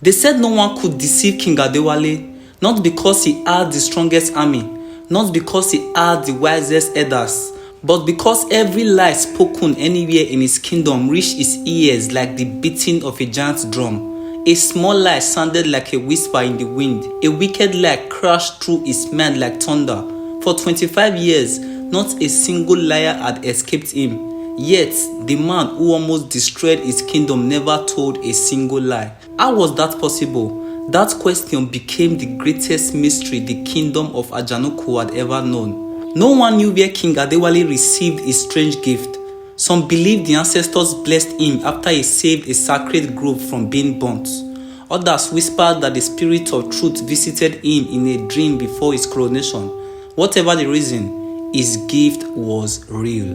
They said no one could deceive King Adewale, not because he had the strongest army, not because he had the wisest elders, but because every lie spoken anywhere in his kingdom reached his ears like the beating of a giant drum. A small lie sounded like a whisper in the wind. A wicked lie crashed through his mind like thunder. For 25 years, not a single liar had escaped him. Yet, the man who almost destroyed his kingdom never told a single lie. How was that possible? That question became the greatest mystery the kingdom of Ajanaku had ever known. No one knew where King Adewale received his strange gift. Some believed the ancestors blessed him after he saved a sacred grove from being burnt. Others whispered that the spirit of truth visited him in a dream before his coronation. Whatever the reason, his gift was real.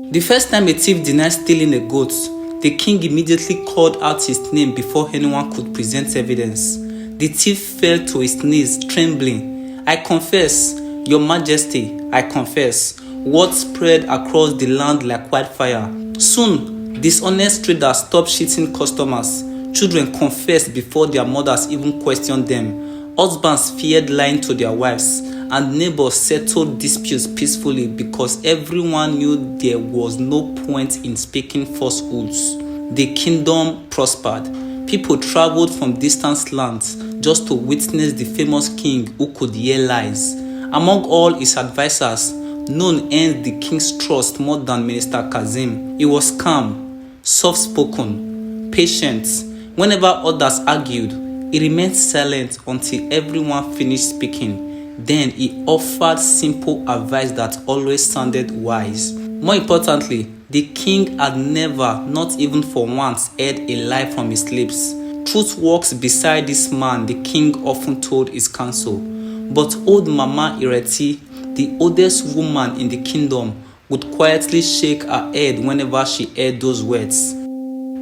The first time a thief denied stealing a goat, the king immediately called out his name before anyone could present evidence. The thief fell to his knees, trembling. "I confess, Your Majesty, I confess." Words spread across the land like wildfire. Soon, dishonest traders stopped cheating customers. Children confessed before their mothers even questioned them. Husbands feared lying to their wives, and neighbors settled disputes peacefully because everyone knew there was no point in speaking falsehoods. The kingdom prospered. People traveled from distant lands just to witness the famous king who could hear lies. Among all his advisors, none earned the king's trust more than Minister Kazim. He was calm, soft-spoken, patient. Whenever others argued, he remained silent until everyone finished speaking. Then he offered simple advice that always sounded wise. More importantly, the king had never, not even for once, heard a lie from his lips. Truth walks beside this man, the king often told his council. But old Mama Ireti, the oldest woman in the kingdom, would quietly shake her head whenever she heard those words.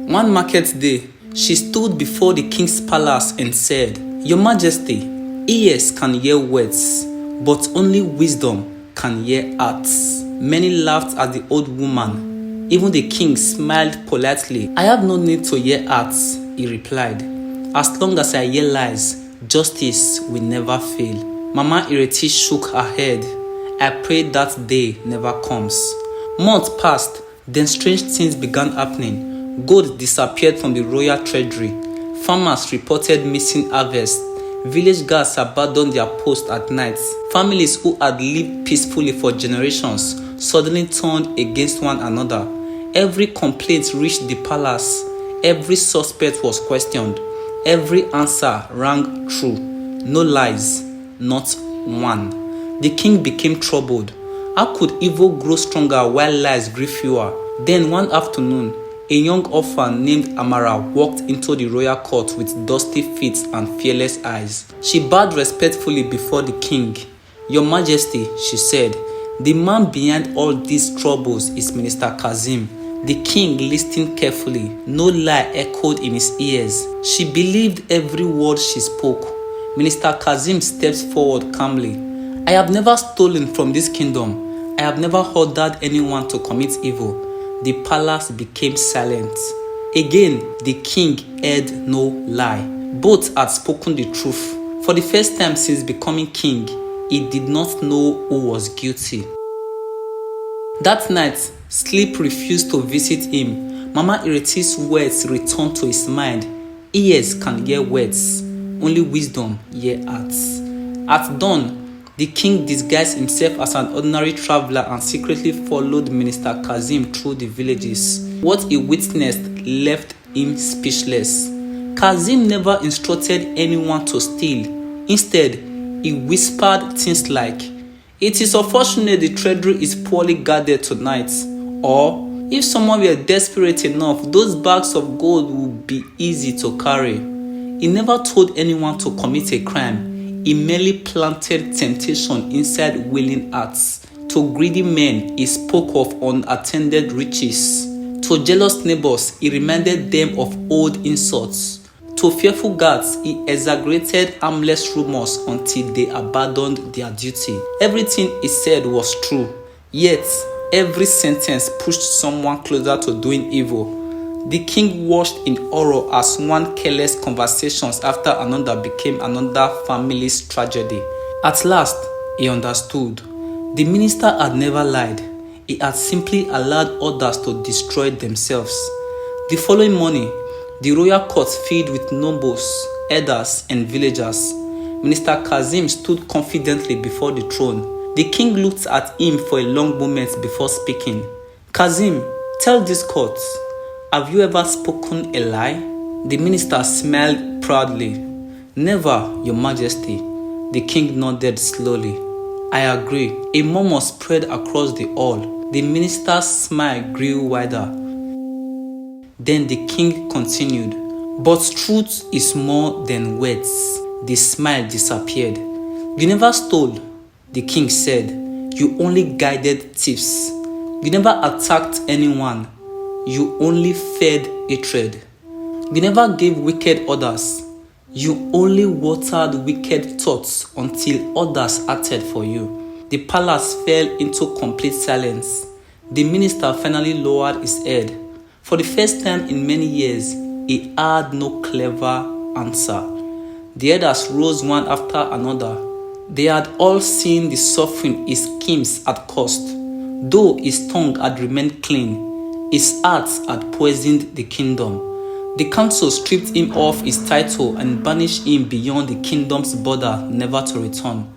One market day, she stood before the king's palace and said, "Your Majesty, ears can hear words, but only wisdom can hear hearts." Many laughed at the old woman. Even the king smiled politely. "I have no need to hear hearts," he replied. "As long as I hear lies, justice will never fail." Mama Ireti shook her head. "I pray that day never comes." Months passed, then strange things began happening. Gold disappeared from the royal treasury. Farmers reported missing harvests. Village guards abandoned their posts at night. Families who had lived peacefully for generations suddenly turned against one another. Every complaint reached the palace. Every suspect was questioned. Every answer rang true. No lies, not one. The king became troubled. How could evil grow stronger while lies grew fewer? Then one afternoon, a young orphan named Amara walked into the royal court with dusty feet and fearless eyes. She bowed respectfully before the king. "Your Majesty," she said, "the man behind all these troubles is Minister Kazim." The king listened carefully. No lie echoed in his ears. She believed every word she spoke. Minister Kazim stepped forward calmly. "I have never stolen from this kingdom. I have never ordered anyone to commit evil." The palace became silent. Again, the king heard no lie. Both had spoken the truth. For the first time since becoming king, he did not know who was guilty. That night, sleep refused to visit him. Mama Ireti's words returned to his mind. Ears can hear words, only wisdom hear hearts. At dawn, the king disguised himself as an ordinary traveler and secretly followed Minister Kazim through the villages. What he witnessed left him speechless. Kazim never instructed anyone to steal. Instead, he whispered things like, "It is unfortunate the treasury is poorly guarded tonight," or, "If someone were desperate enough, those bags of gold would be easy to carry." He never told anyone to commit a crime. He merely planted temptation inside willing hearts. To greedy men, he spoke of unattended riches. To jealous neighbors, he reminded them of old insults. To fearful guards, he exaggerated harmless rumors until they abandoned their duty. Everything he said was true, yet every sentence pushed someone closer to doing evil. The king watched in horror as one careless conversation after another became another family's tragedy. At last, he understood. The minister had never lied. He had simply allowed others to destroy themselves. The following morning, the royal court filled with nobles, elders, and villagers. Minister Kazim stood confidently before the throne. The king looked at him for a long moment before speaking. Kazim, tell this court, have you ever spoken a lie? The minister smiled proudly. Never, your majesty. The king nodded slowly. I agree. A murmur spread across the hall. The minister's smile grew wider. Then the king continued. But truth is more than words. The smile disappeared. You never stole, the king said. You only guided thieves. You never attacked anyone. You only fed hatred. You never gave wicked orders. You only watered wicked thoughts until others acted for you. The palace fell into complete silence. The minister finally lowered his head. For the first time in many years, he had no clever answer. The others rose one after another. They had all seen the suffering his schemes had caused. Though his tongue had remained clean, his heart had poisoned the kingdom. The council stripped him of his title and banished him beyond the kingdom's border, never to return.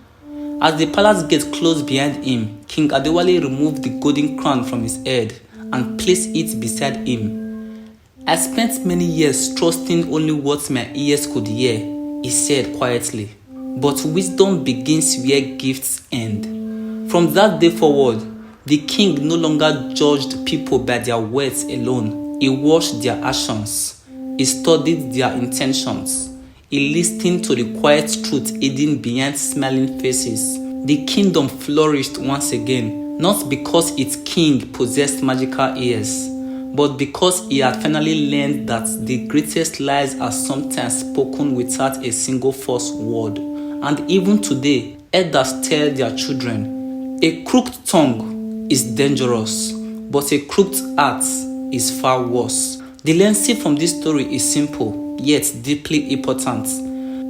As the palace gate closed behind him, King Adewale removed the golden crown from his head and placed it beside him. I spent many years trusting only what my ears could hear, he said quietly. But wisdom begins where gifts end. From that day forward, the king no longer judged people by their words alone. He watched their actions. He studied their intentions. He listened to the quiet truth hidden behind smiling faces. The kingdom flourished once again, not because its king possessed magical ears, but because he had finally learned that the greatest lies are sometimes spoken without a single false word. And even today, elders tell their children, a crooked tongue is dangerous, but a crooked heart is far worse. The lesson from this story is simple, yet deeply important.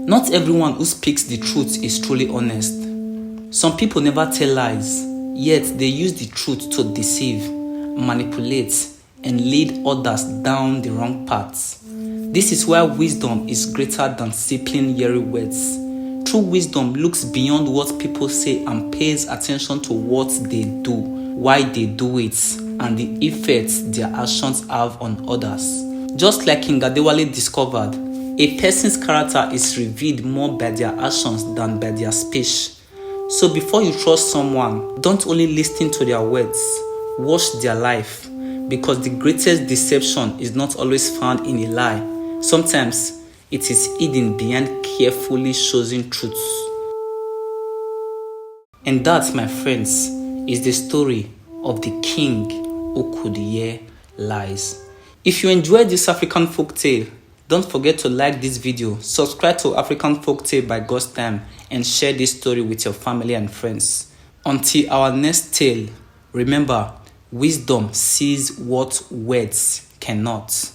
Not everyone who speaks the truth is truly honest. Some people never tell lies, yet they use the truth to deceive, manipulate, and lead others down the wrong path. This is why wisdom is greater than simply hearing words. True wisdom looks beyond what people say and pays attention to what they do, why they do it, and the effects their actions have on others. Just like King Adewale discovered, a person's character is revealed more by their actions than by their speech. So before you trust someone, don't only listen to their words, watch their life, because the greatest deception is not always found in a lie. Sometimes it is hidden behind carefully chosen truths. And that, my friends, is the story of the king who could hear lies. If you enjoyed this African folktale, don't forget to like this video, subscribe to African Folktale by Godstime, and share this story with your family and friends. Until our next tale, remember, wisdom sees what words cannot.